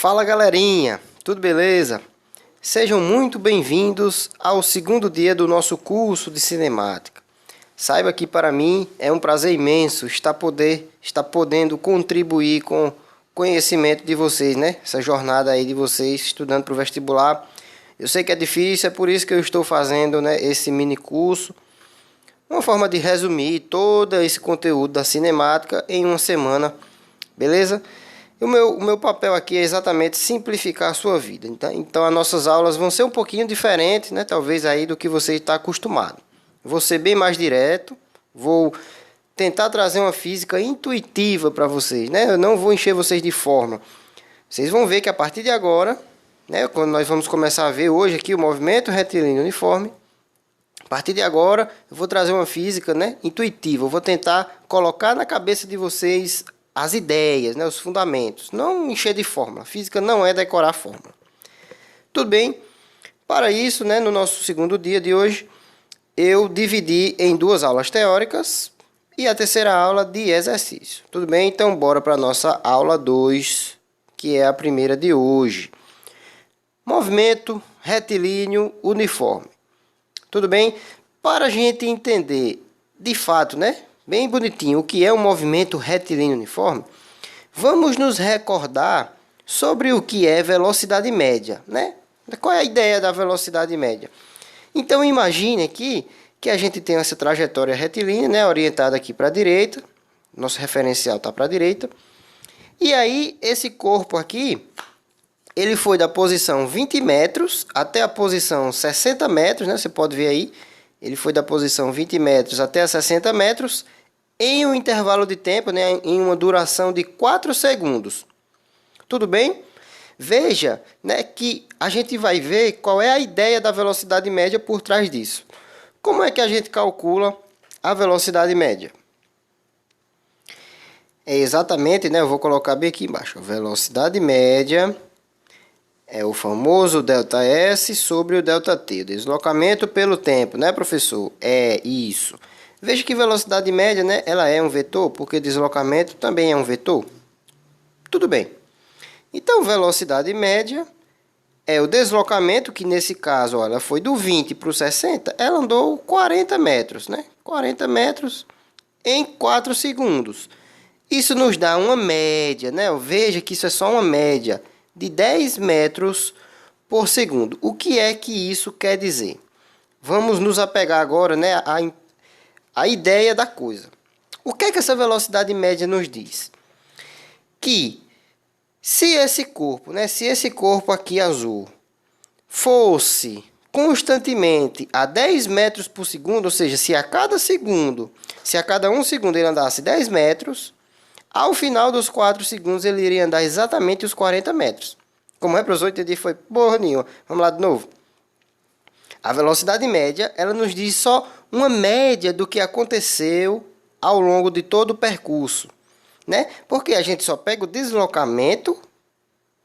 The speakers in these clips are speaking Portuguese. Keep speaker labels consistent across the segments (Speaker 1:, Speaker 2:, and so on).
Speaker 1: Fala galerinha, tudo beleza? Sejam muito bem-vindos ao segundo dia do nosso curso de cinemática. Saiba que para mim é um prazer imenso estar podendo contribuir com o conhecimento de vocês, né? Essa jornada aí de vocês estudando para o vestibular. Eu sei que é difícil, é por isso que eu estou fazendo, né, esse mini curso. Uma forma de resumir todo esse conteúdo da cinemática em uma semana, beleza? O meu papel aqui é exatamente simplificar a sua vida. Então as nossas aulas vão ser um pouquinho diferentes, né? Talvez aí do que você está acostumado. Vou ser bem mais direto, vou tentar trazer uma física intuitiva para vocês, né? Eu não vou encher vocês de fórmula. Vocês vão ver que a partir de agora, né, quando nós vamos começar a ver hoje aqui o movimento retilíneo uniforme, a partir de agora eu vou trazer uma física, né, intuitiva. Eu vou tentar colocar na cabeça de vocês as ideias, né, os fundamentos, não encher de fórmula. Física não é decorar fórmula. Tudo bem? Para isso, né, no nosso segundo dia de hoje, eu dividi em duas aulas teóricas e a terceira aula de exercício. Tudo bem? Então, bora para a nossa aula 2, que é a primeira de hoje. Movimento retilíneo uniforme. Tudo bem? Para a gente entender, de fato, né, bem bonitinho, o que é um movimento retilíneo uniforme, vamos nos recordar sobre o que é velocidade média, né? Qual é a ideia da velocidade média? Então, imagine aqui que a gente tem essa trajetória retilínea, né, orientada aqui para a direita, nosso referencial está para a direita, e aí esse corpo aqui, ele foi da posição 20 metros até a posição 60 metros, né? Você pode ver aí, ele foi da posição 20 metros até a 60 metros em um intervalo de tempo, né, em uma duração de 4 segundos. Tudo bem? Veja, né, que a gente vai ver qual é a ideia da velocidade média por trás disso. Como é que a gente calcula a velocidade média? É exatamente, né, eu vou colocar bem aqui embaixo. A velocidade média é o famoso ΔS sobre o ΔT, o deslocamento pelo tempo, né, professor? É isso. Veja que velocidade média, né, ela é um vetor, porque deslocamento também é um vetor. Tudo bem. Então, velocidade média é o deslocamento, que nesse caso, olha, foi do 20 para o 60, ela andou 40 metros, né? 40 metros em 4 segundos. Isso nos dá uma média, né? Veja que isso é só uma média de 10 metros por segundo. O que é que isso quer dizer? Vamos nos apegar agora, né, à ideia da coisa. O que é que essa velocidade média nos diz? Que se esse corpo, né, se esse corpo aqui azul fosse constantemente a 10 metros por segundo, ou seja, se a cada um segundo ele andasse 10 metros, ao final dos 4 segundos, ele iria andar exatamente os 40 metros. Como é, professor? Entendi, foi porra nenhuma. Vamos lá de novo. A velocidade média, ela nos diz só uma média do que aconteceu ao longo de todo o percurso, né? Porque a gente só pega o deslocamento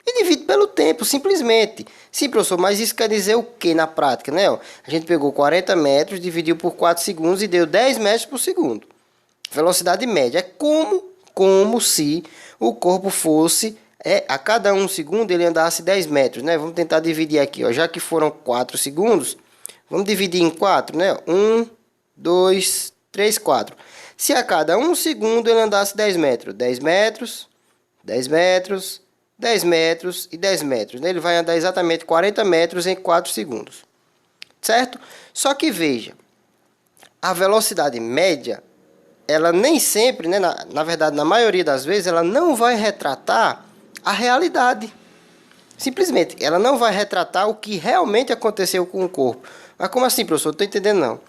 Speaker 1: e divide pelo tempo, simplesmente. Sim, professor, mas isso quer dizer o que na prática, né? A gente pegou 40 metros, dividiu por 4 segundos e deu 10 metros por segundo. Velocidade média é como se o corpo fosse, a cada 1 segundo ele andasse 10 metros, né? Vamos tentar dividir aqui, ó. Já que foram 4 segundos, vamos dividir em 4, né? 1, 2, 3, 4. Se a cada 1 segundo ele andasse 10 metros, 10 metros, 10 metros, 10 metros e 10 metros, né? Ele vai andar exatamente 40 metros em 4 segundos, certo? Só que veja, a velocidade média, ela nem sempre, né, na verdade, na maioria das vezes, ela não vai retratar a realidade. Simplesmente, ela não vai retratar o que realmente aconteceu com o corpo. Mas como assim, professor? Não estou entendendo, não.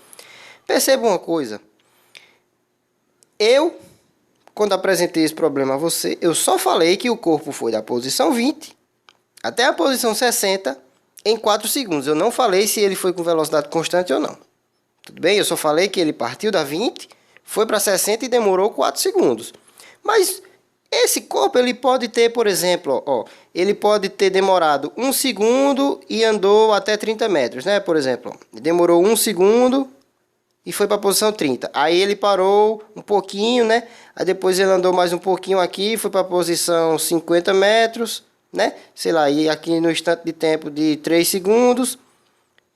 Speaker 1: Perceba uma coisa. Quando apresentei esse problema a você, eu só falei que o corpo foi da posição 20 até a posição 60 em 4 segundos. Eu não falei se ele foi com velocidade constante ou não. Tudo bem? Eu só falei que ele partiu da 20, foi para 60 e demorou 4 segundos. Mas esse corpo, ele pode ter, por exemplo, ó, ele pode ter demorado 1 segundo e andou até 30 metros, né? Por exemplo, demorou 1 segundo e foi para a posição 30. Aí ele parou um pouquinho, né? Aí depois ele andou mais um pouquinho aqui, foi para a posição 50 metros, né? Sei lá, e aqui no instante de tempo de 3 segundos.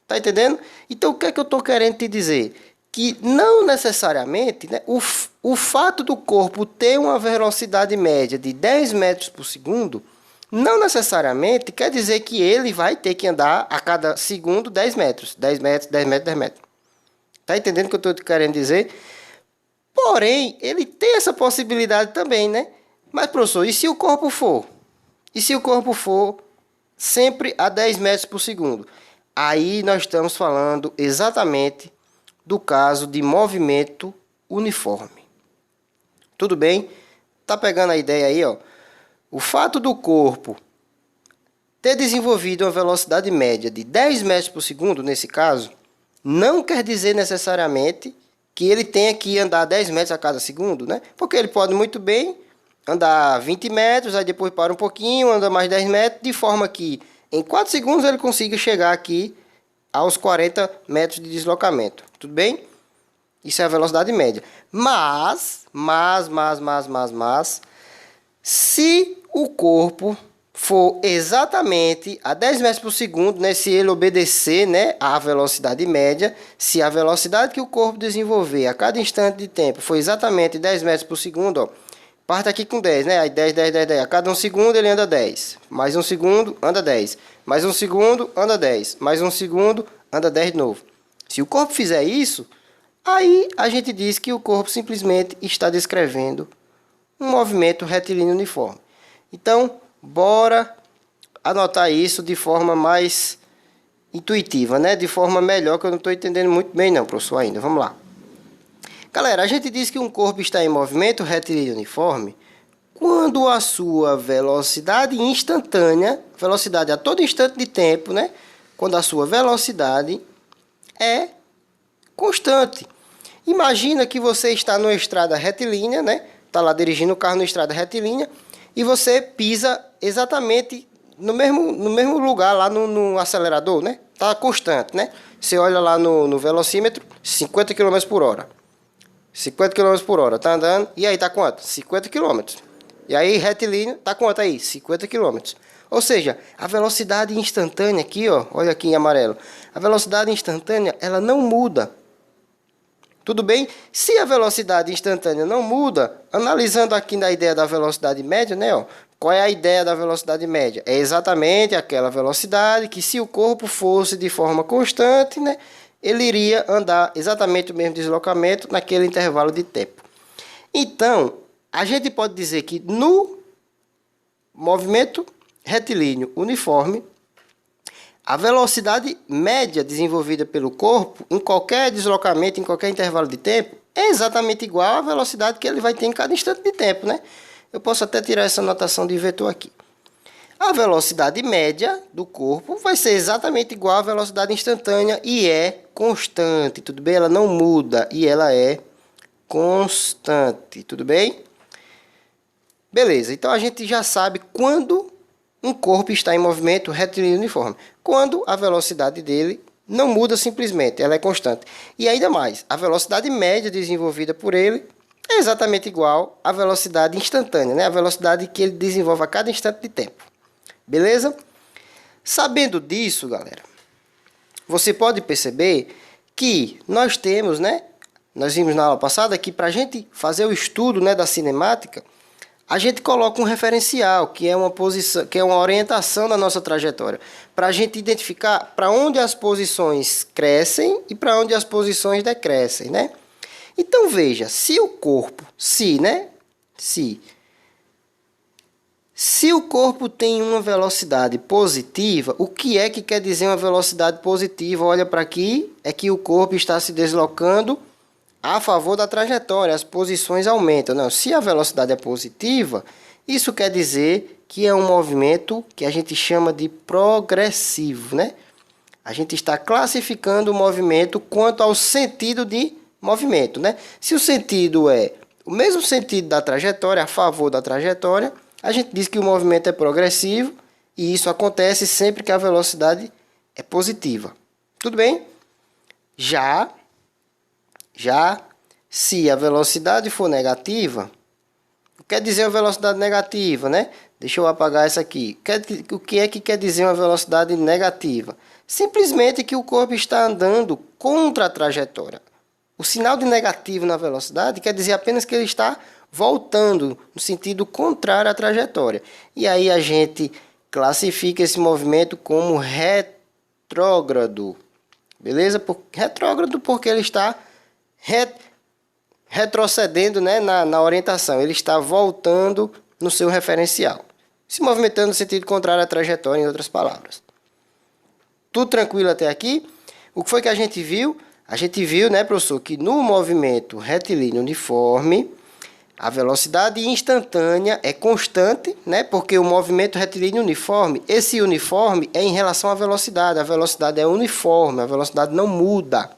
Speaker 1: Tá entendendo? Então, o que é que eu estou querendo te dizer? Que não necessariamente, né, o fato do corpo ter uma velocidade média de 10 metros por segundo, não necessariamente quer dizer que ele vai ter que andar a cada segundo 10 metros. 10 metros, 10 metros, 10 metros. Tá entendendo o que eu estou querendo dizer? Porém, ele tem essa possibilidade também, né? Mas, professor, e se o corpo for? E se o corpo for sempre a 10 metros por segundo? Aí nós estamos falando exatamente do caso de movimento uniforme. Tudo bem? Tá pegando a ideia aí, ó? O fato do corpo ter desenvolvido uma velocidade média de 10 metros por segundo, nesse caso, não quer dizer necessariamente que ele tenha que andar 10 metros a cada segundo, né? Porque ele pode muito bem andar 20 metros, aí depois para um pouquinho, anda mais 10 metros, de forma que em 4 segundos ele consiga chegar aqui aos 40 metros de deslocamento. Tudo bem? Isso é a velocidade média. Mas, se o corpo for exatamente a 10 metros por segundo, né, se ele obedecer, né, à velocidade média, se a velocidade que o corpo desenvolver a cada instante de tempo for exatamente 10 metros por segundo, ó, parte aqui com 10, né? Aí 10, 10, 10, 10. A cada um segundo ele anda 10. Mais um segundo, anda 10. Mais um segundo, anda 10. Mais um segundo, anda 10 de novo. Se o corpo fizer isso, aí a gente diz que o corpo simplesmente está descrevendo um movimento retilíneo uniforme. Então, bora anotar isso de forma mais intuitiva, né? De forma melhor, que eu não estou entendendo muito bem não, professor, ainda. Vamos lá. Galera, a gente diz que um corpo está em movimento retilíneo uniforme quando a sua velocidade instantânea, velocidade a todo instante de tempo, né? Quando a sua velocidade é constante. Imagina que você está numa estrada retilínea, né? Está lá dirigindo o carro numa estrada retilínea e você pisa exatamente no mesmo lugar lá no acelerador, né? Está constante, né? Você olha lá no velocímetro, 50 km por hora. 50 km por hora, tá andando, e aí tá quanto? 50 km. E aí retilíneo, tá quanto aí? 50 km. Ou seja, a velocidade instantânea aqui, ó, olha aqui em amarelo. A velocidade instantânea, ela não muda. Tudo bem? Se a velocidade instantânea não muda, analisando aqui na ideia da velocidade média, né, ó, qual é a ideia da velocidade média? É exatamente aquela velocidade que, se o corpo fosse de forma constante, né, ele iria andar exatamente o mesmo deslocamento naquele intervalo de tempo. Então, a gente pode dizer que no movimento retilíneo uniforme, a velocidade média desenvolvida pelo corpo em qualquer deslocamento, em qualquer intervalo de tempo, é exatamente igual à velocidade que ele vai ter em cada instante de tempo, né? Eu posso até tirar essa notação de vetor aqui. A velocidade média do corpo vai ser exatamente igual à velocidade instantânea e é constante, tudo bem? Ela não muda e ela é constante, tudo bem? Beleza, então a gente já sabe quando um corpo está em movimento retilíneo uniforme. Quando a velocidade dele não muda simplesmente, ela é constante. E ainda mais, a velocidade média desenvolvida por ele é exatamente igual à velocidade instantânea, né? A velocidade que ele desenvolve a cada instante de tempo. Beleza? Sabendo disso, galera, você pode perceber que nós temos, né? Nós vimos na aula passada que para a gente fazer o estudo, né, da cinemática, a gente coloca um referencial, que é uma posição, que é uma orientação da nossa trajetória, para a gente identificar para onde as posições crescem e para onde as posições decrescem, né? Então veja, se o corpo, se o corpo tem uma velocidade positiva, o que é que quer dizer uma velocidade positiva? Olha para aqui, é que o corpo está se deslocando a favor da trajetória, as posições aumentam. Não, se a velocidade é positiva, isso quer dizer que é um movimento que a gente chama de progressivo, né? A gente está classificando o movimento quanto ao sentido de movimento, né? Se o sentido é o mesmo sentido da trajetória, a favor da trajetória, a gente diz que o movimento é progressivo e isso acontece sempre que a velocidade é positiva. Tudo bem? Já se a velocidade for negativa, o que quer dizer a velocidade negativa, né? Deixa eu apagar essa aqui. O que é que quer dizer uma velocidade negativa? Simplesmente que o corpo está andando contra a trajetória. O sinal de negativo na velocidade quer dizer apenas que ele está voltando no sentido contrário à trajetória. E aí a gente classifica esse movimento como retrógrado. Beleza? Retrógrado porque ele está retrocedendo, né, na orientação. Ele está voltando no seu referencial. Se movimentando no sentido contrário à trajetória, em outras palavras. Tudo tranquilo até aqui? O que foi que a gente viu? A gente viu, né, professor, que no movimento retilíneo uniforme, a velocidade instantânea é constante, né, porque o movimento retilíneo uniforme, esse uniforme é em relação à velocidade. A velocidade é uniforme, a velocidade não muda.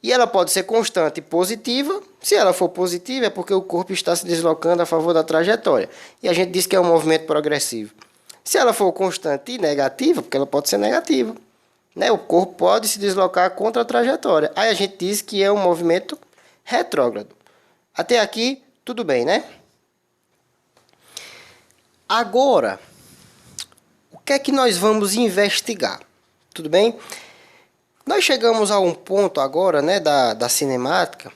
Speaker 1: E ela pode ser constante e positiva. Se ela for positiva, é porque o corpo está se deslocando a favor da trajetória. E a gente diz que é um movimento progressivo. Se ela for constante e negativa, porque ela pode ser negativa, né? O corpo pode se deslocar contra a trajetória. Aí a gente diz que é um movimento retrógrado. Até aqui, tudo bem, né? Agora, o que é que nós vamos investigar? Tudo bem? Nós chegamos a um ponto agora, né, da cinemática,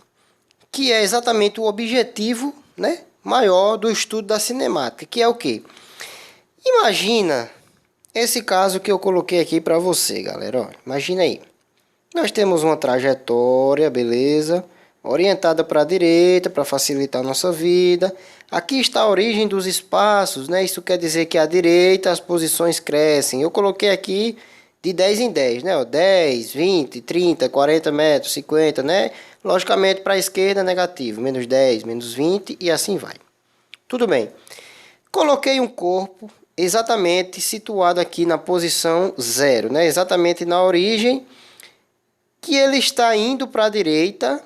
Speaker 1: que é exatamente o objetivo, né, maior do estudo da cinemática, que é o quê? Imagina esse caso que eu coloquei aqui para você, galera. Ó, imagina aí. Nós temos uma trajetória, beleza? Orientada para a direita, para facilitar a nossa vida. Aqui está a origem dos espaços, né? Isso quer dizer que à direita as posições crescem. Eu coloquei aqui de 10 em 10, né? 10, 20, 30, 40 metros, 50, né? Logicamente, para a esquerda, negativo. Menos 10, menos 20 e assim vai. Tudo bem. Coloquei um corpo exatamente situado aqui na posição 0, né? Exatamente na origem, que ele está indo para a direita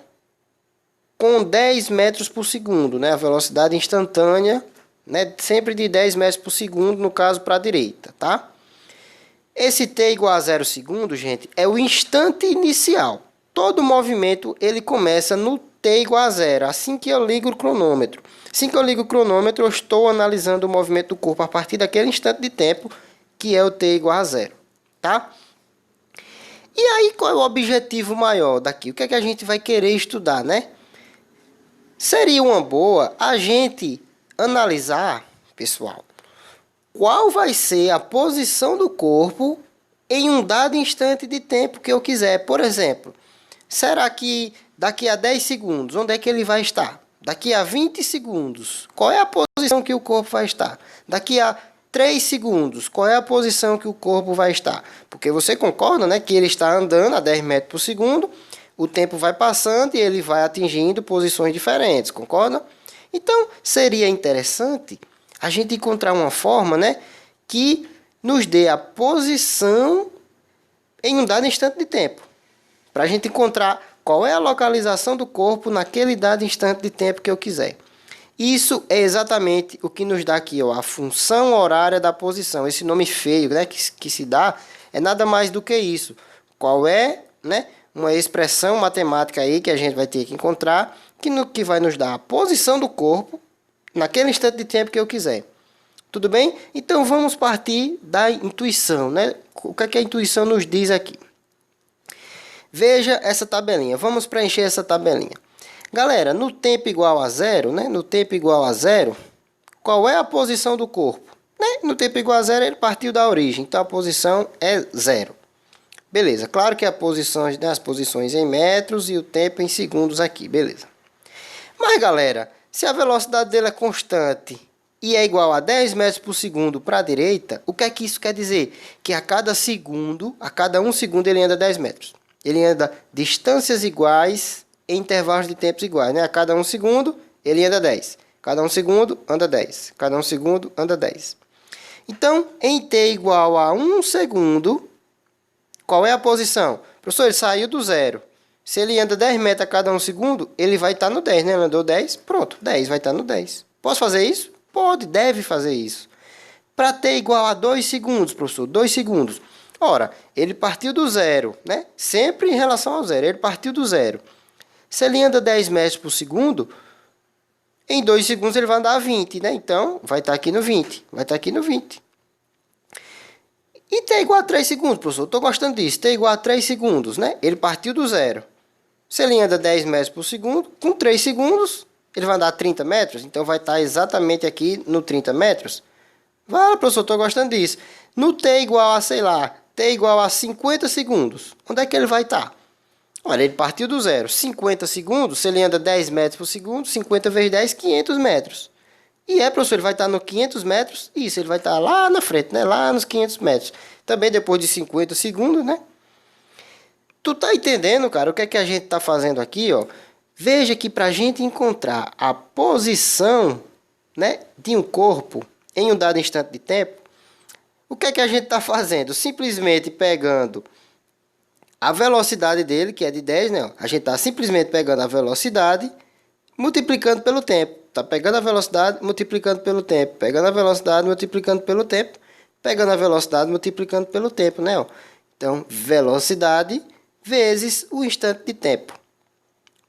Speaker 1: com 10 metros por segundo, né? A velocidade instantânea, né? Sempre de 10 metros por segundo, no caso, para a direita, tá? Esse t igual a 0 segundos, gente, é o instante inicial. Todo movimento ele começa no t igual a 0, assim que eu ligo o cronômetro. Assim que eu ligo o cronômetro, eu estou analisando o movimento do corpo a partir daquele instante de tempo, que é o t igual a 0, tá? E aí, qual é o objetivo maior daqui? O que é que a gente vai querer estudar, né? Seria uma boa a gente analisar, pessoal, qual vai ser a posição do corpo em um dado instante de tempo que eu quiser. Por exemplo, será que daqui a 10 segundos, onde é que ele vai estar? Daqui a 20 segundos, qual é a posição que o corpo vai estar? Daqui a 3 segundos, qual é a posição que o corpo vai estar? Porque você concorda, né, que ele está andando a 10 metros por segundo, o tempo vai passando e ele vai atingindo posições diferentes, concorda? Então, seria interessante a gente encontrar uma forma, né, que nos dê a posição em um dado instante de tempo. Para a gente encontrar qual é a localização do corpo naquele dado instante de tempo que eu quiser. Isso é exatamente o que nos dá aqui, ó, a função horária da posição. Esse nome feio, né, que se dá é nada mais do que isso. Qual é, né, uma expressão matemática aí que a gente vai ter que encontrar que vai nos dar a posição do corpo naquele instante de tempo que eu quiser. Tudo bem? Então vamos partir da intuição, né? O que é que a intuição nos diz aqui? Veja essa tabelinha. Vamos preencher essa tabelinha. Galera, no tempo igual a 0, né? No tempo igual a 0, qual é a posição do corpo? Né? No tempo igual a 0, ele partiu da origem. Então a posição é 0. Beleza. Claro que as posições em metros e o tempo em segundos aqui. Beleza. Mas, galera, se a velocidade dele é constante e é igual a 10 metros por segundo para a direita, o que é que isso quer dizer? Que a cada 1 segundo, ele anda 10 metros. Ele anda distâncias iguais em intervalos de tempos iguais, né? A cada 1 segundo, ele anda 10. Cada 1 segundo, anda 10. Cada 1 segundo, anda 10. Então, em t igual a 1 segundo, qual é a posição? Professor, ele saiu do 0. Se ele anda 10 metros a cada 1 segundo, ele vai estar no 10, né? Ele andou 10, pronto, 10 vai estar no 10. Posso fazer isso? Pode, deve fazer isso. Para t igual a 2 segundos, professor, 2 segundos. Ora, ele partiu do 0, né? Sempre em relação ao 0, ele partiu do 0. Se ele anda 10 metros por segundo, Em 2 segundos ele vai andar 20, né? Então, vai estar aqui no 20. Vai estar aqui no 20. E t igual a 3 segundos, professor. Estou gostando disso. T igual a 3 segundos, né? Ele partiu do zero. Se ele anda 10 metros por segundo, com 3 segundos, ele vai andar 30 metros. Então, vai estar exatamente aqui no 30 metros. Vale, professor, estou gostando disso. No t igual a, sei lá, t igual a 50 segundos. Onde é que ele vai estar? Olha, ele partiu do zero. 50 segundos, se ele anda 10 metros por segundo, 50 vezes 10, 500 metros. E professor, ele vai estar no 500 metros? Isso, ele vai estar lá na frente, né? Lá nos 500 metros. Também depois de 50 segundos, né? Tu tá entendendo, cara, o que é que a gente tá fazendo aqui, ó? Veja que para a gente encontrar a posição, né, de um corpo em um dado instante de tempo, o que é que a gente tá fazendo? Simplesmente pegando a velocidade dele, que é de 10, né? A gente tá simplesmente pegando a velocidade, multiplicando pelo tempo. Tá pegando a velocidade, multiplicando pelo tempo. Pegando a velocidade, multiplicando pelo tempo. Pegando a velocidade, multiplicando pelo tempo, né? Então, velocidade vezes o instante de tempo.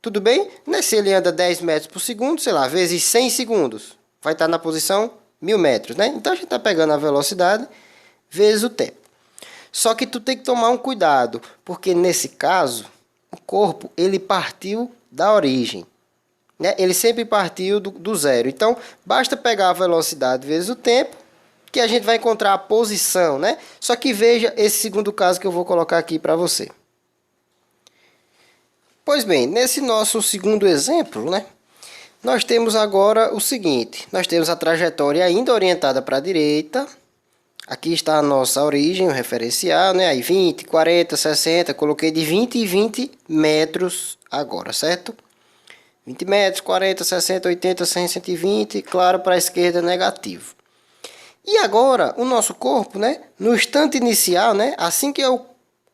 Speaker 1: Tudo bem? Né? Se ele anda 10 metros por segundo, sei lá, vezes 100 segundos. Vai estar na posição 1000 metros, né? Então, a gente está pegando a velocidade vezes o tempo. Só que tu tem que tomar um cuidado, porque nesse caso, o corpo, ele partiu da origem. Né? Ele sempre partiu do zero. Então, basta pegar a velocidade vezes o tempo, que a gente vai encontrar a posição, né? Só que veja esse segundo caso que eu vou colocar aqui para você. Pois bem, nesse nosso segundo exemplo, né? Nós temos agora o seguinte. Nós temos a trajetória ainda orientada para a direita. Aqui está a nossa origem, o referencial, né? Aí 20, 40, 60. Coloquei de 20 e 20 metros agora, certo? 20 metros, 40, 60, 80, 100, 120. Claro, para a esquerda negativo. E agora, o nosso corpo, né? No instante inicial, né? Assim que eu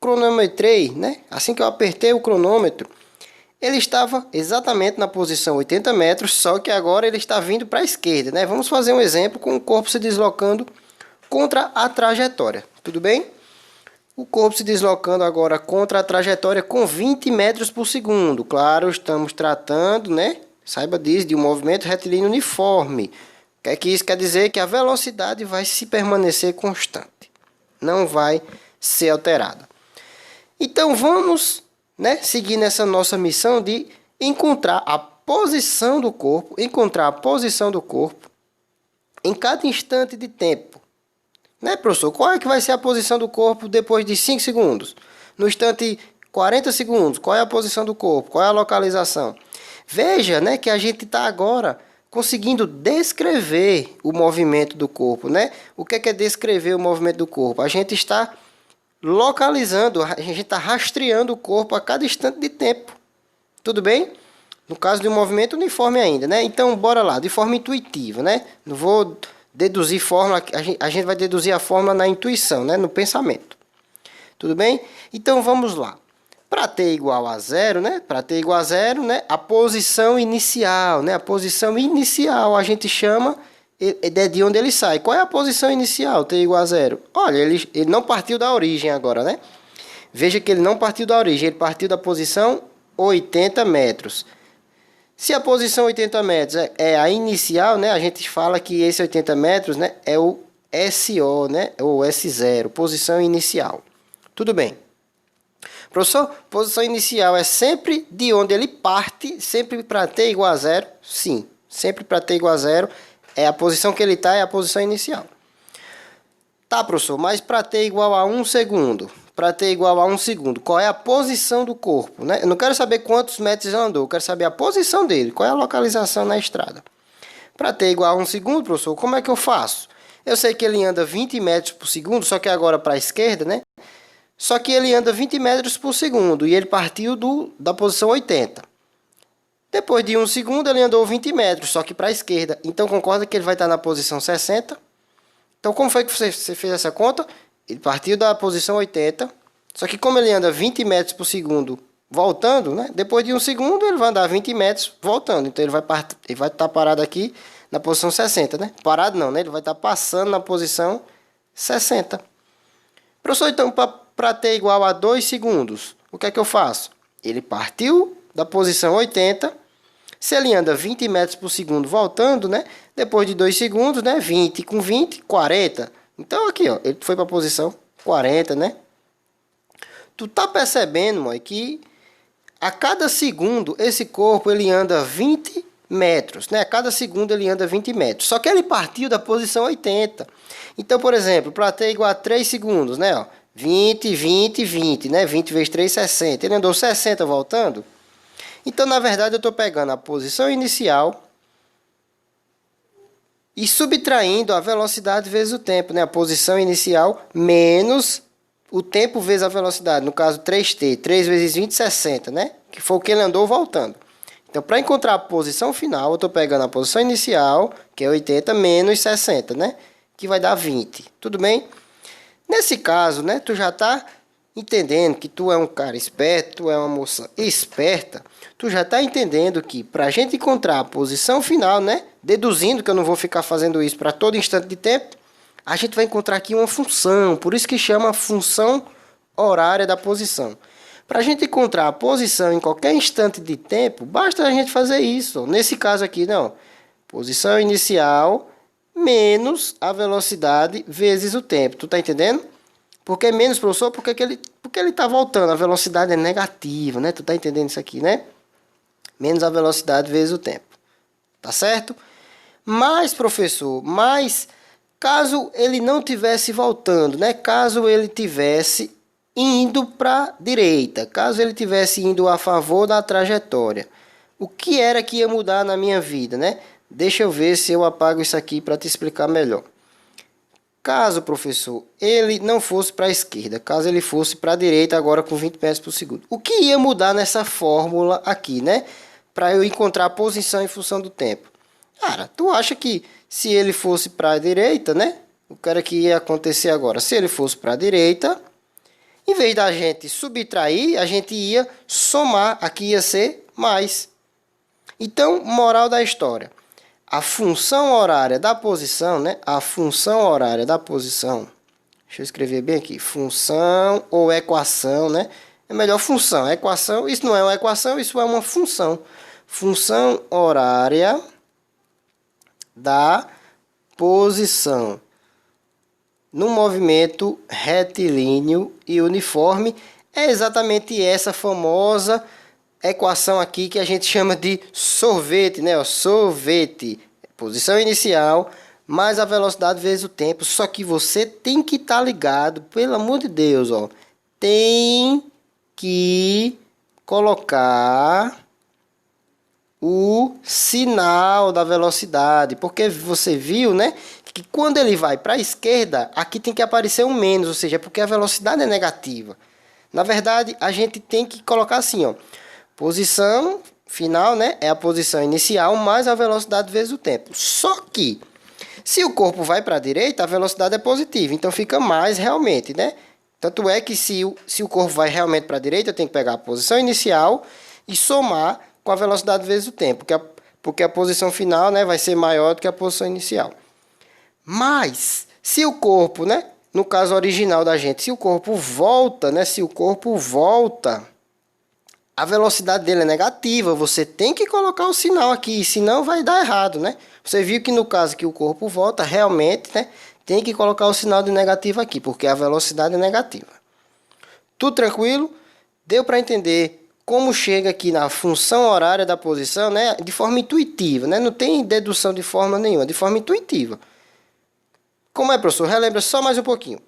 Speaker 1: cronometrei, né? Assim que eu apertei o cronômetro, ele estava exatamente na posição 80 metros, só que agora ele está vindo para a esquerda, né? Vamos fazer um exemplo com o corpo se deslocando contra a trajetória, tudo bem? O corpo se deslocando agora contra a trajetória com 20 metros por segundo. Claro, estamos tratando, né? Saiba disso, de um movimento retilíneo uniforme. O que é que isso quer dizer? Que a velocidade vai se permanecer constante. Não vai ser alterada. Então, vamos, né, seguir nessa nossa missão de encontrar a posição do corpo, em cada instante de tempo. Né, professor? Qual é que vai ser a posição do corpo depois de 5 segundos? No instante 40 segundos, qual é a posição do corpo? Qual é a localização? Veja, né, que a gente está agora conseguindo descrever o movimento do corpo, né? O que é descrever o movimento do corpo? A gente está localizando, a gente está rastreando o corpo a cada instante de tempo. Tudo bem? No caso de um movimento uniforme ainda, né? Então, bora lá, de forma intuitiva, né? Não vou deduzir fórmula, a gente vai deduzir a fórmula na intuição, né? No pensamento. Tudo bem? Então, vamos lá. Para t igual a zero, né? Para t igual a zero, né? A posição inicial, né? A posição inicial a gente chama de onde ele sai. Qual é a posição inicial? T igual a zero. Olha, ele não partiu da origem agora, né? Veja que ele não partiu da origem, ele partiu da posição 80 metros. Se a posição 80 metros é a inicial, né? A gente fala que esse 80 metros, né? É o SO, né? Ou S0, posição inicial. Tudo bem. Professor, posição inicial é sempre de onde ele parte, sempre para t igual a zero? Sim, sempre para t igual a zero é a posição que ele está, é a posição inicial. Tá, professor, mas para t igual a 1 segundo, para t igual a 1 segundo, qual é a posição do corpo, né? Eu não quero saber quantos metros ele andou, eu quero saber a posição dele, qual é a localização na estrada. Para t igual a 1 segundo, professor, como é que eu faço? Eu sei que ele anda 20 metros por segundo, só que agora para a esquerda, né? Só que ele anda 20 metros por segundo e ele partiu da posição 80. Depois de 1 segundo ele andou 20 metros, só que para a esquerda. Então concorda que ele vai estar na posição 60? Então como foi que você fez essa conta? Ele partiu da posição 80, só que como ele anda 20 metros por segundo voltando, né? Depois de 1 segundo ele vai andar 20 metros voltando. Então ele vai estar parado aqui na posição 60, né? Parado não, né? Ele vai estar passando na posição 60. Professor, então para t igual a 2 segundos, o que é que eu faço? Ele partiu da posição 80, Se ele anda 20 metros por segundo voltando, né? Depois de 2 segundos, né? 20 com 20, 40. Então aqui, ó, ele foi para a posição 40, né? Tu tá percebendo, mãe, que a cada segundo esse corpo ele anda 20 metros, né? A cada segundo ele anda 20 metros. Só que ele partiu da posição 80. Então, por exemplo, para t igual a 3 segundos, né? Ó, 20, 20, 20, né? 20 vezes 3, 60. Ele andou 60 voltando. Então, na verdade, eu estou pegando a posição inicial e subtraindo a velocidade vezes o tempo, né? A posição inicial menos o tempo vezes a velocidade. No caso, 3t. 3 vezes 20, 60, né? Que foi o que ele andou voltando. Então, para encontrar a posição final, eu estou pegando a posição inicial, que é 80, menos 60, né? Que vai dar 20. Tudo bem? Nesse caso, né? Tu já está entendendo que tu é um cara esperto, tu é uma moça esperta. Tu já está entendendo que para a gente encontrar a posição final, né? Deduzindo que eu não vou ficar fazendo isso para todo instante de tempo, a gente vai encontrar aqui uma função. Por isso que chama função horária da posição. Para a gente encontrar a posição em qualquer instante de tempo, basta a gente fazer isso. Nesse caso aqui, não. Posição inicial menos a velocidade vezes o tempo. Tu tá entendendo? Por que menos, professor? Porque ele tá voltando. A velocidade é negativa, né? Tu tá entendendo isso aqui, né? Menos a velocidade vezes o tempo. Tá certo? Mas, professor, caso ele não tivesse voltando, né? Caso ele tivesse indo para a direita, caso ele tivesse indo a favor da trajetória, o que era que ia mudar na minha vida, né? Deixa eu ver se eu apago isso aqui para te explicar melhor. Caso, professor, ele não fosse para a esquerda, caso ele fosse para a direita agora com 20 metros por segundo, o que ia mudar nessa fórmula aqui, né? Para eu encontrar a posição em função do tempo. Cara, tu acha que se ele fosse para a direita, né? O que era que ia acontecer agora? Se ele fosse para a direita, em vez da gente subtrair, a gente ia somar. Aqui ia ser mais. Então, moral da história. A função horária da posição, né? A função horária da posição. Deixa eu escrever bem aqui. Função ou equação, né? É melhor função. Equação, isso não é uma equação, isso é uma função. Função horária da posição no movimento retilíneo e uniforme é exatamente essa famosa equação aqui que a gente chama de sorvete, né? Sorvete, posição inicial mais a velocidade vezes o tempo. Só que você tem que estar ligado, pelo amor de Deus, ó. Tem que colocar o sinal da velocidade, porque você viu, né, que quando ele vai para a esquerda, aqui tem que aparecer um menos, ou seja, porque a velocidade é negativa. Na verdade, a gente tem que colocar assim, ó, posição final, né, é a posição inicial mais a velocidade vezes o tempo. Só que, se o corpo vai para a direita, a velocidade é positiva, então fica mais realmente, né? Tanto é que se o corpo vai realmente para a direita, eu tenho que pegar a posição inicial e somar com a velocidade vezes o tempo, porque a posição final, né, vai ser maior do que a posição inicial. Mas, se o corpo, né, no caso original da gente, se o corpo volta, né, a velocidade dele é negativa, você tem que colocar o sinal aqui, senão vai dar errado, né? Você viu que no caso que o corpo volta, realmente, né, tem que colocar o sinal de negativo aqui, porque a velocidade é negativa. Tudo tranquilo? Deu para entender como chega aqui na função horária da posição, né, de forma intuitiva, né? Não tem dedução de forma nenhuma, de forma intuitiva. Como é, professor? Relembra só mais um pouquinho.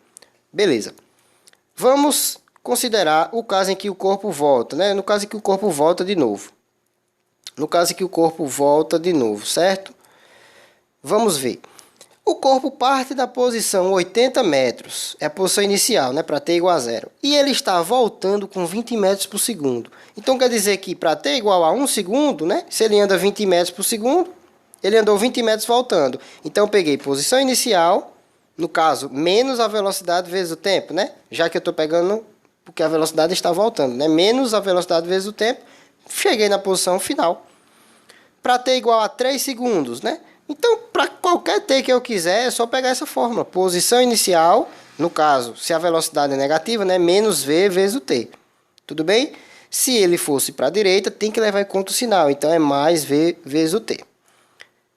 Speaker 1: Beleza. Vamos considerar o caso em que o corpo volta, né? No caso em que o corpo volta de novo. Certo? Vamos ver. O corpo parte da posição 80 metros, é a posição inicial, né, para t igual a 0. E ele está voltando com 20 metros por segundo. Então quer dizer que para t igual a 1 segundo, né, se ele anda 20 metros por segundo, ele andou 20 metros voltando. Então eu peguei posição inicial, no caso, menos a velocidade vezes o tempo, né? Já que eu estou pegando porque a velocidade está voltando, né? Menos a velocidade vezes o tempo, cheguei na posição final. Para t igual a 3 segundos, né? Então, para qualquer t que eu quiser, é só pegar essa fórmula. Posição inicial, no caso, se a velocidade é negativa, né? Menos v vezes o t. Tudo bem? Se ele fosse para a direita, tem que levar em conta o sinal. Então, é mais V vezes o T.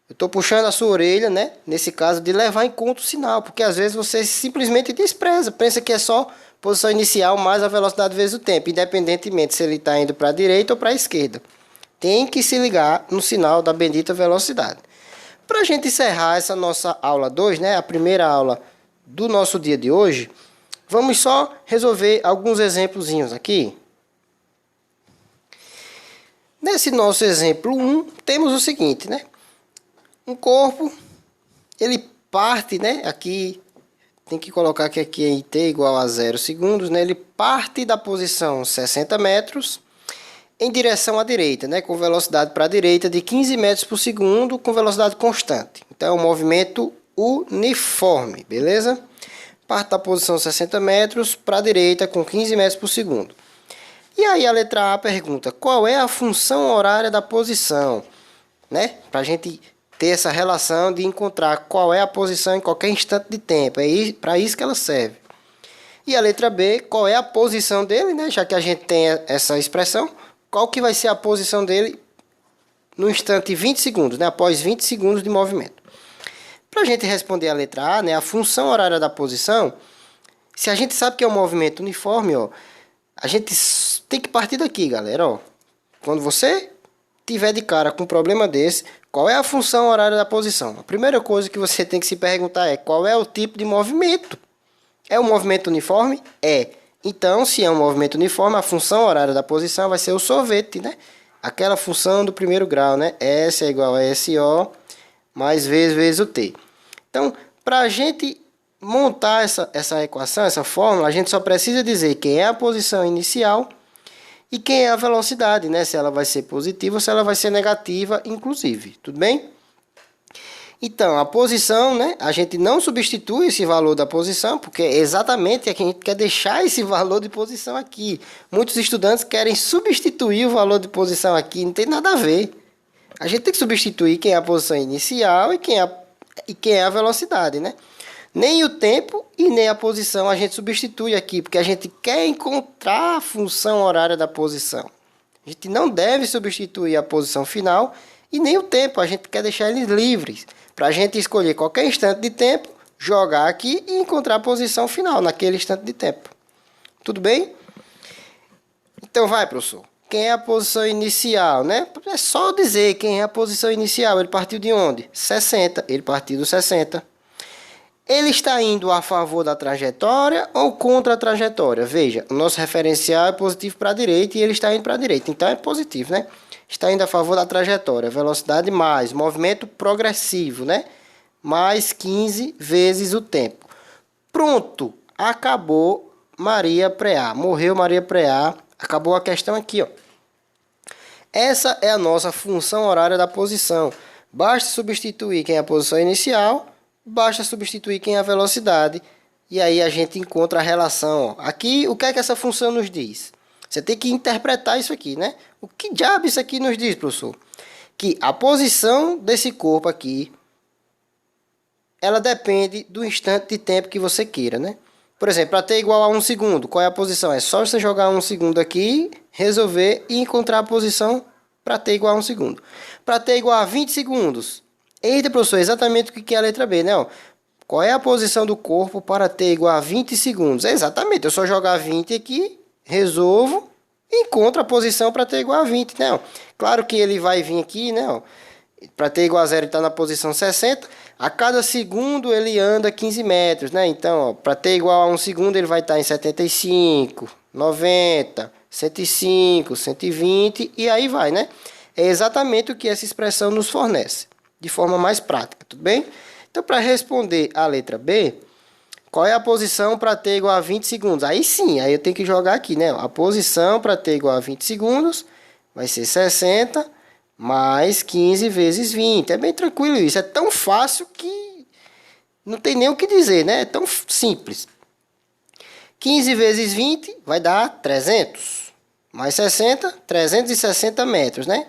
Speaker 1: Eu estou puxando a sua orelha, né? Nesse caso, de levar em conta o sinal. Porque às vezes você simplesmente despreza. Pensa que é só posição inicial mais a velocidade vezes o tempo. Independentemente se ele está indo para a direita ou para a esquerda. Tem que se ligar no sinal da bendita velocidade. Para a gente encerrar essa nossa aula 2, né? A primeira aula do nosso dia de hoje. Vamos só resolver alguns exemplozinhos aqui. Nesse nosso exemplo 1, temos o seguinte, né? Um corpo, ele parte, né? Aqui, tem que colocar que aqui em t igual a 0 segundos, né? Ele parte da posição 60 metros em direção à direita, né? Com velocidade para a direita de 15 metros por segundo, com velocidade constante. Então, é um movimento uniforme, beleza? Parte da posição 60 metros para a direita com 15 metros por segundo. E aí a letra A pergunta, qual é a função horária da posição? Né? Para a gente ter essa relação de encontrar qual é a posição em qualquer instante de tempo. É para isso que ela serve. E a letra B, qual é a posição dele, né? Já que a gente tem essa expressão, qual que vai ser a posição dele no instante 20 segundos, né? Após 20 segundos de movimento. Para a gente responder a letra A, né? A função horária da posição, se a gente sabe que é um movimento uniforme, ó, a gente tem que partir daqui, galera, ó. Quando você tiver de cara com um problema desse, qual é a função horária da posição? A primeira coisa que você tem que se perguntar é qual é o tipo de movimento? É um movimento uniforme? É. Então, se é um movimento uniforme, a função horária da posição vai ser o sorvete, né? Aquela função do primeiro grau, né? S é igual a SO mais V vezes o T. Então, para a gente montar essa equação, essa fórmula, a gente só precisa dizer quem é a posição inicial e quem é a velocidade, né? Se ela vai ser positiva ou se ela vai ser negativa, inclusive. Tudo bem? Então, a posição, né? A gente não substitui esse valor da posição, porque é exatamente a que a gente quer deixar esse valor de posição aqui. Muitos estudantes querem substituir o valor de posição aqui, não tem nada a ver. A gente tem que substituir quem é a posição inicial e quem é a velocidade, né? Nem o tempo e nem a posição a gente substitui aqui, porque a gente quer encontrar a função horária da posição. A gente não deve substituir a posição final e nem o tempo, a gente quer deixar eles livres, para a gente escolher qualquer instante de tempo, jogar aqui e encontrar a posição final naquele instante de tempo. Tudo bem? Então vai, professor. Quem é a posição inicial, né? É só dizer quem é a posição inicial. Ele partiu de onde? 60. Ele partiu do 60. Ele está indo a favor da trajetória ou contra a trajetória? Veja, o nosso referencial é positivo para a direita e ele está indo para a direita. Então é positivo, né? Está indo a favor da trajetória. Velocidade mais, movimento progressivo, né? Mais 15 vezes o tempo. Pronto, acabou Maria Preá. Morreu Maria Preá. Acabou a questão aqui, ó. Essa é a nossa função horária da posição. Basta substituir quem é a posição inicial, basta substituir quem é a velocidade, e aí a gente encontra a relação. Ó. Aqui, o que é que essa função nos diz? Você tem que interpretar isso aqui, né? O que diabo isso aqui nos diz, professor? Que a posição desse corpo aqui, ela depende do instante de tempo que você queira, né? Por exemplo, para t igual a 1 segundo, qual é a posição? É só você jogar 1 segundo aqui, resolver e encontrar a posição para t igual a 1 segundo. Para t igual a 20 segundos. Eita, professor, exatamente o que é a letra B, né? Qual é a posição do corpo para t igual a 20 segundos? É exatamente, eu só jogar 20 aqui, resolvo e encontro a posição para t igual a 20, né? Claro que ele vai vir aqui, né? Para t igual a 0 ele está na posição 60. A cada segundo ele anda 15 metros, né? Então, para t igual a 1 segundo ele vai estar em 75, 90, 105, 120 e aí vai, né? É exatamente o que essa expressão nos fornece, de forma mais prática, tudo bem? Então, para responder a letra B, qual é a posição para t igual a 20 segundos? Aí sim, aí eu tenho que jogar aqui, né? A posição para t igual a 20 segundos vai ser 60 mais 15 vezes 20. É bem tranquilo isso. É tão fácil que não tem nem o que dizer, né? É tão simples. 15 vezes 20 vai dar 300. Mais 60, 360 metros, né?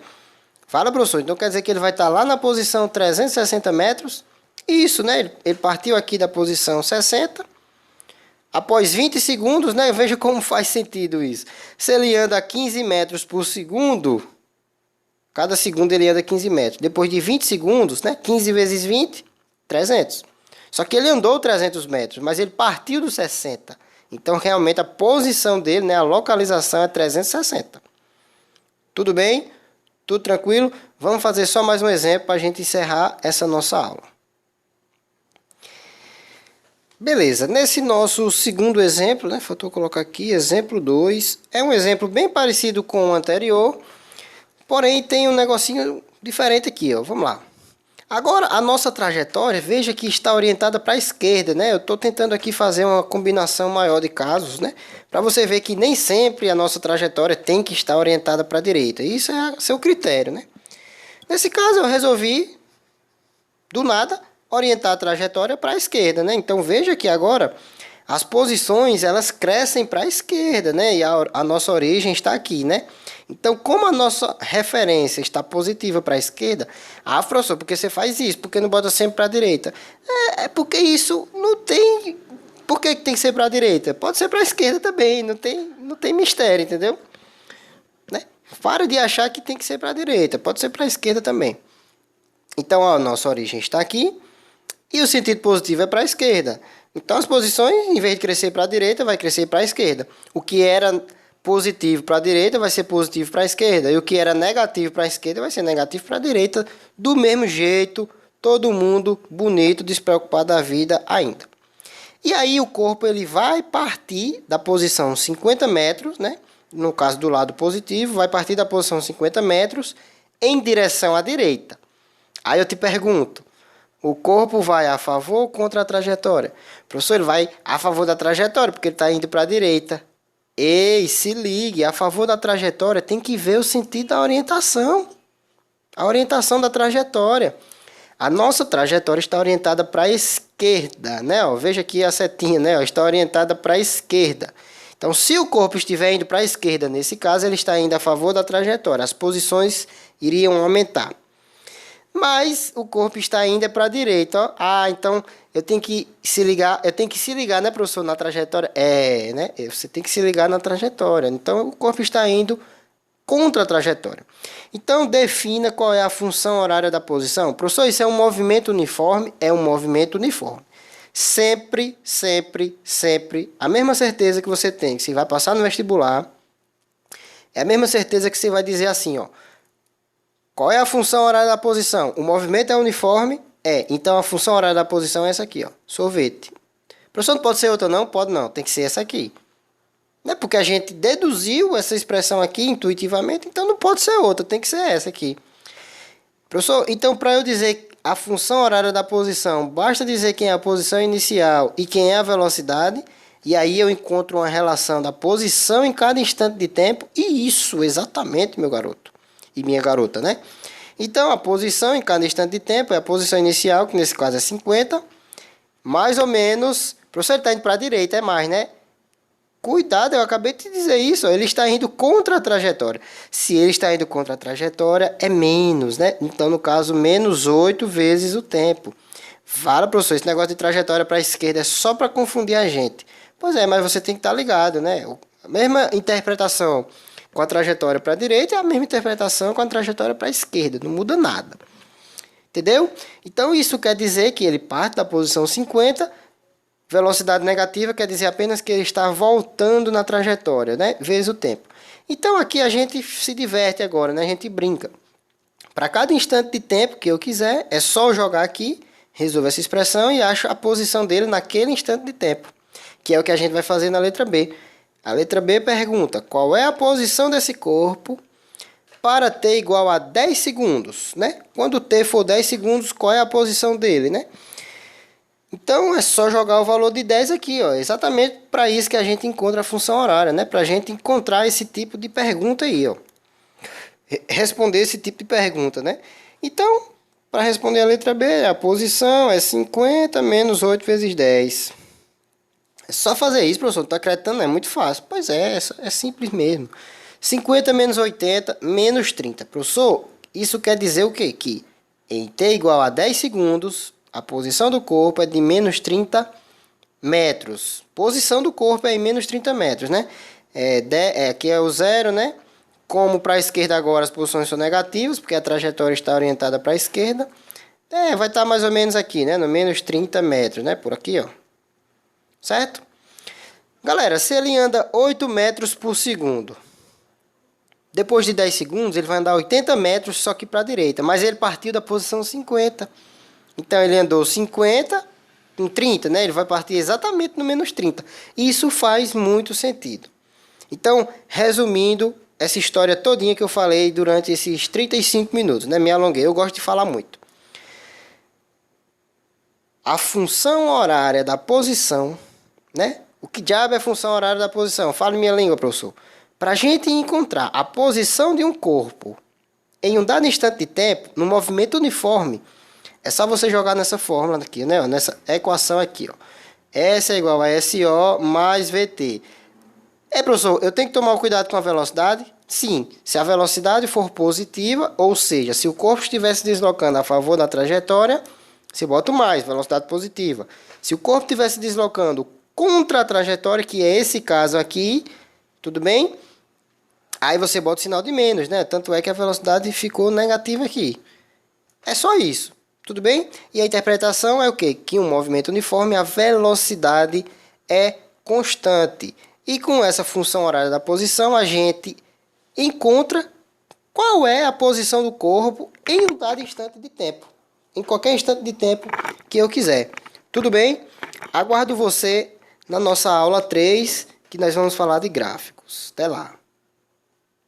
Speaker 1: Fala, professor. Então quer dizer que ele vai estar lá na posição 360 metros? Isso, né? Ele partiu aqui da posição 60. Após 20 segundos, né? Veja como faz sentido isso. Se ele anda a 15 metros por segundo, cada segundo ele anda 15 metros. Depois de 20 segundos, né? 15 vezes 20, 300. Só que ele andou 300 metros, mas ele partiu dos 60. Então, realmente, a posição dele, né? A localização é 360. Tudo bem? Tudo tranquilo? Vamos fazer só mais um exemplo para a gente encerrar essa nossa aula. Beleza, nesse nosso segundo exemplo, né? Faltou colocar aqui, exemplo 2. É um exemplo bem parecido com o anterior, porém tem um negocinho diferente aqui, ó. Vamos lá. Agora, a nossa trajetória, veja que está orientada para a esquerda, né? Eu estou tentando aqui fazer uma combinação maior de casos, né? Para você ver que nem sempre a nossa trajetória tem que estar orientada para a direita. Isso é seu critério, né? Nesse caso, eu resolvi, do nada, orientar a trajetória para a esquerda, né? Então, veja que agora as posições, elas crescem para a esquerda, né? E a nossa origem está aqui, né? Então, como a nossa referência está positiva para a esquerda, professor, por que você faz isso? Por que não bota sempre para a direita? É porque isso não tem... Por que tem que ser para a direita? Pode ser para a esquerda também, não tem mistério, entendeu? Né? Para de achar que tem que ser para a direita, pode ser para a esquerda também. Então, a nossa origem está aqui e o sentido positivo é para a esquerda. Então, as posições, em vez de crescer para a direita, vai crescer para a esquerda. O que era positivo para a direita vai ser positivo para a esquerda. E o que era negativo para a esquerda vai ser negativo para a direita. Do mesmo jeito, todo mundo bonito, despreocupado da vida ainda. E aí o corpo ele vai partir da posição 50 metros, né? No caso do lado positivo, vai partir da posição 50 metros em direção à direita. Aí eu te pergunto, o corpo vai a favor ou contra a trajetória? Professor, ele vai a favor da trajetória, porque ele está indo para a direita. Ei, se ligue, a favor da trajetória tem que ver o sentido da orientação. A orientação da trajetória. A nossa trajetória está orientada para a esquerda, né? Ó, veja aqui a setinha, né? Ó, está orientada para a esquerda. Então, se o corpo estiver indo para a esquerda, nesse caso, ele está indo a favor da trajetória. As posições iriam aumentar. Mas o corpo está indo para a direita, ó. Então eu tenho que se ligar, né, professor, na trajetória? Né? Você tem que se ligar na trajetória. Então o corpo está indo contra a trajetória. Então defina qual é a função horária da posição. Professor, isso é um movimento uniforme? É um movimento uniforme. Sempre, sempre, sempre, a mesma certeza que você tem que você vai passar no vestibular, é a mesma certeza que você vai dizer assim, ó. Qual é a função horária da posição? O movimento é uniforme? Então a função horária da posição é essa aqui, ó. Sorvete. Professor, não pode ser outra não? Pode não, tem que ser essa aqui. Não é porque a gente deduziu essa expressão aqui intuitivamente, então não pode ser outra, tem que ser essa aqui. Professor, então para eu dizer a função horária da posição, basta dizer quem é a posição inicial e quem é a velocidade, e aí eu encontro uma relação da posição em cada instante de tempo, e isso, exatamente, meu garoto e minha garota, né? Então, a posição em cada instante de tempo é a posição inicial, que nesse caso é 50, mais ou menos, professor, ele está indo para a direita, é mais, né? Cuidado, eu acabei de dizer isso, ó, ele está indo contra a trajetória. Se ele está indo contra a trajetória, é menos, né? Então, no caso, menos 8 vezes o tempo. Fala, professor, esse negócio de trajetória para a esquerda é só para confundir a gente. Pois é, mas você tem que estar ligado, né? A mesma interpretação com a trajetória para a direita é a mesma interpretação com a trajetória para a esquerda. Não muda nada. Entendeu? Então, isso quer dizer que ele parte da posição 50. Velocidade negativa quer dizer apenas que ele está voltando na trajetória, né? Vezes o tempo. Então, aqui a gente se diverte agora, né? A gente brinca. Para cada instante de tempo que eu quiser, é só jogar aqui, resolver essa expressão e acho a posição dele naquele instante de tempo. Que é o que a gente vai fazer na letra B. A letra B pergunta, qual é a posição desse corpo para t igual a 10 segundos, né? Quando t for 10 segundos, qual é a posição dele, né? Então, é só jogar o valor de 10 aqui, ó. Exatamente para isso que a gente encontra a função horária, né? Para a gente encontrar esse tipo de pergunta aí, ó. Responder esse tipo de pergunta, né? Então, para responder a letra B, a posição é 50 menos 8 vezes 10. É só fazer isso, professor. Não está acreditando, é muito fácil. Pois é simples mesmo. 50 menos 80 menos 30. Professor, isso quer dizer o quê? Que em t igual a 10 segundos, a posição do corpo é de menos 30 metros. Posição do corpo é em menos 30 metros, né? Aqui é o zero, né? Como para a esquerda agora as posições são negativas, porque a trajetória está orientada para a esquerda. Vai estar mais ou menos aqui, né? No menos 30 metros, né? Por aqui, ó. Certo? Galera, se ele anda 8 metros por segundo, depois de 10 segundos ele vai andar 80 metros só que para a direita. Mas ele partiu da posição 50. Então ele andou 50 em 30, né? Ele vai partir exatamente no menos 30. Isso faz muito sentido. Então, resumindo essa história todinha que eu falei durante esses 35 minutos, né? Me alonguei, eu gosto de falar muito. A função horária da posição, né? O que diabo é a função horária da posição? Fale minha língua, professor. Para a gente encontrar a posição de um corpo em um dado instante de tempo, no movimento uniforme, é só você jogar nessa fórmula aqui, né? Nessa equação aqui, ó. S é igual a SO mais VT. Professor, eu tenho que tomar cuidado com a velocidade? Sim, se a velocidade for positiva, ou seja, se o corpo estiver se deslocando a favor da trajetória, você bota mais, velocidade positiva. Se o corpo estiver se deslocando contra a trajetória, que é esse caso aqui, tudo bem? Aí você bota o sinal de menos, né? Tanto é que a velocidade ficou negativa aqui. É só isso, tudo bem? E a interpretação é o quê? Que um movimento uniforme, a velocidade é constante. E com essa função horária da posição, a gente encontra qual é a posição do corpo em um dado instante de tempo. Em qualquer instante de tempo que eu quiser. Tudo bem? Aguardo você na nossa aula 3, que nós vamos falar de gráficos. Até lá!